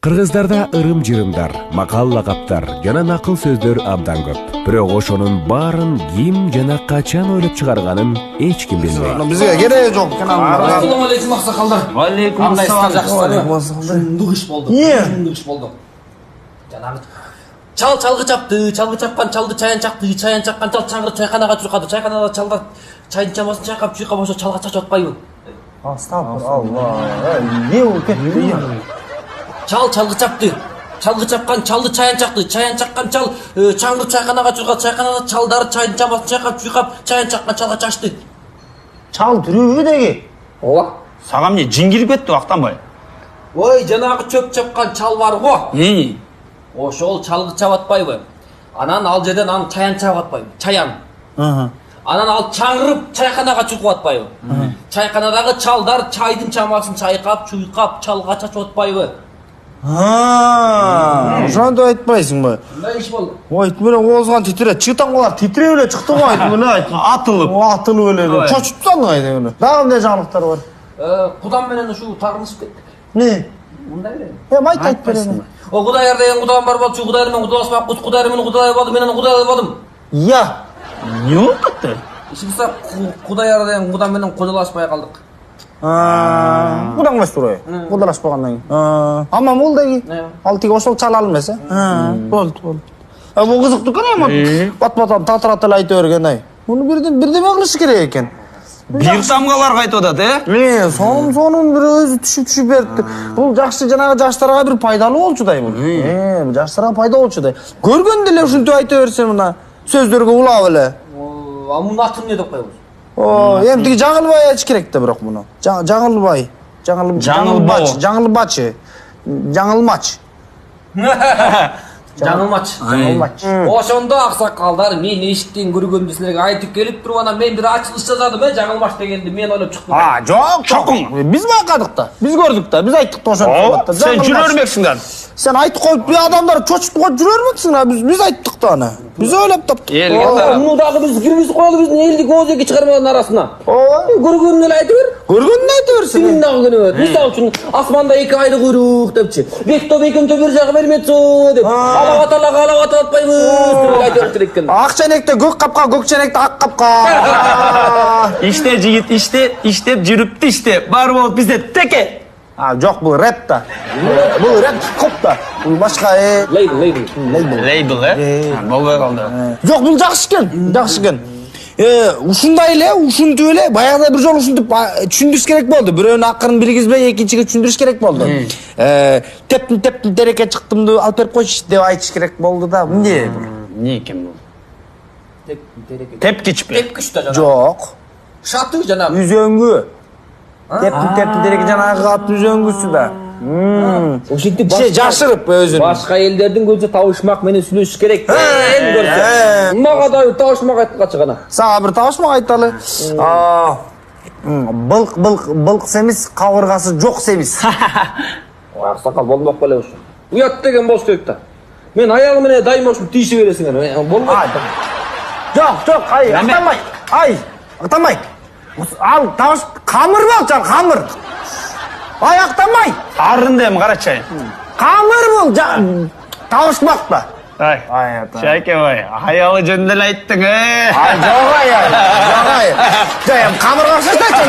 Кыргыздарда ырым-жырымдар, макал-лакаптар жана накыл сөздөр абдан көп. Бирок ошонун баарын ким жана качан ойлоп чыгарганын эч ким билбейт. Бизге кереги жок. Ассаламу алейкум аксакалдар. Алейкум ассалам. Шундук иш болду. Шундук иш болду. Жанагы чалгы чапты, чалгы чапкан чалды чаян чакты, чаян чаккан чал чаңгырып чайканага чуркады. Чайканада чалдар чайдын чамасын чайкап чуйкап ошо чалга чачып атпайбы? Астагфирулла. Не болуп кетти? Чалгы чапты. Чалгы чапкан чалды чаян чакты, чаян чаккан чал чаңгырып чайканага чуркады. Чайканада чалдар чайдын чамасын чайкап чуйкап чаян чаккан чалга чачты. Чал түрүбү деги. Ооба. Сага эмне жин кирип кетти Актанбай? Ой, жанагы чөп чапкан чал бар го. Ошол чалгы чап атпайбы? Анан ал жерден аны чаян чап атпайбы? Чаян. Анан ал чаңгырып чайканага чуркап атпайбы? Чайканадагы чалдар чайдын чамасын чайкап, чуйкап, чалга чачып атпайбы? Ошондой айтпайсыңбы? Мындай иш болду. Ой, менен оозган титирет. Чыгытан колар титиреп эле чыкты го айтып эле айтып. Атылып эле. Чочуптан айтып эле. Дагы эмне жаңылыктар бар? Кудам менен ушу тагынышып кеттик. Не? Мындай эле. Айтып берем. О Кудайыр деген кудам бар болчу, Кудайыр менен кудалашмак, Кудайыр менен кудалашпадым, мен кудалашпадым. Я. Не болуп кетти? Ишибизде Кудайыр деген кудам менен кудалашпай калдык. Кудаңбаш турай. Кудалашпагандан кийин. Аман болду деги. Ал тиги ошол чалал эмес, Болду. Бул кызыктуу экен эми. Бат-батан татырат эле айта берген ай. Муну бирдеме кылыш керек экен. Бир тамгалар кайтып атат, Сонун бир өзү түшүп берипти. Бул жакшы жанагы жаштарга бир пайдалуу болчудай бул. Жаштарга пайда болчудай. Көргөндө эле ушинтип айта берсе мына сөздөргө улап эле. Мунун атын эмне деп коебуз? Эми тиги Жаңылбай айтыш керек да бирок муну. Жаңылбай. Жаңылбач. Жаңылмач. Жаңылмач. Ошондо аксакалдар мен эшиктен көргөндү силерге айтып келип туруп анан мен бир ачылыш жазадым, Жаңылмач дегенди мен ойлоп чыктым. Жок. Биз байкадык да. Биз көрдүк да. Биз айттык да ошондо. Сен жүрө бермексиң да. Сен айтып коюп бир адамдар чочуп коюп жүрө бермексиң да. Биз айттык да аны. Биз ойлоп таптык. Муну дагы биз киргизип коелу биздин элдик оозеки чыгарманын арасына. Көргөнүн эле айта бер. Көргөнүн айта берсин. Сенин дагы күнөөт. Мисалы үчүн асманда эки айды куйрук депчи. Бектоп экинчи бир жагы берметсо деп. Алап атпайбыз деп айта берсек экен. Ак ченекте көк капка, көк ченекте ак капка. Иште жигит, иштеп жүрүптү иште. Бар болуп бизде теке. Жок, бул рэп да. Бул рэп коп да. Бул башка Лейбл, болбой калды. Жок, бул жакшы экен. Ушундай эле, ушинтип эле баягыда бир жолу ушинтип түшүндүрүш керек болду. Бирөөнүн акырын биргизбей экинчиге түшүндүрүш керек болду. Тептин тереке чыктымды алып берип койчу деп айтыш керек болду да. Эмне бул? Не экен бул? Тепкичпи? Тепкич да жана. Жок. Шаты жанагы. Үзөңгү. Тептин тереке жанагы ат үзөңгүсү да. Ушинтип жашырып өзүн. Башка элдердин көзү табышмак менен сүйлөшүш керек. Мага да табышмак айткачы гана. Сага бир табышмак айталы. Былк семиз, кабыргасы жок семиз. Аксакал болмок беле ушу. Уят деген болуш керек да. Мен аягым менен дайыма ушинтип тийише бересиңер. Болбойт. Жок, Актанбай. Ал табыш камыр бол, камыр. Актанбай. Арында эми карачай. Камыр бол, табышмак да. Шайкебай, аялы жөнүндө эле айттың, Жок, камырга сөз айтсаң,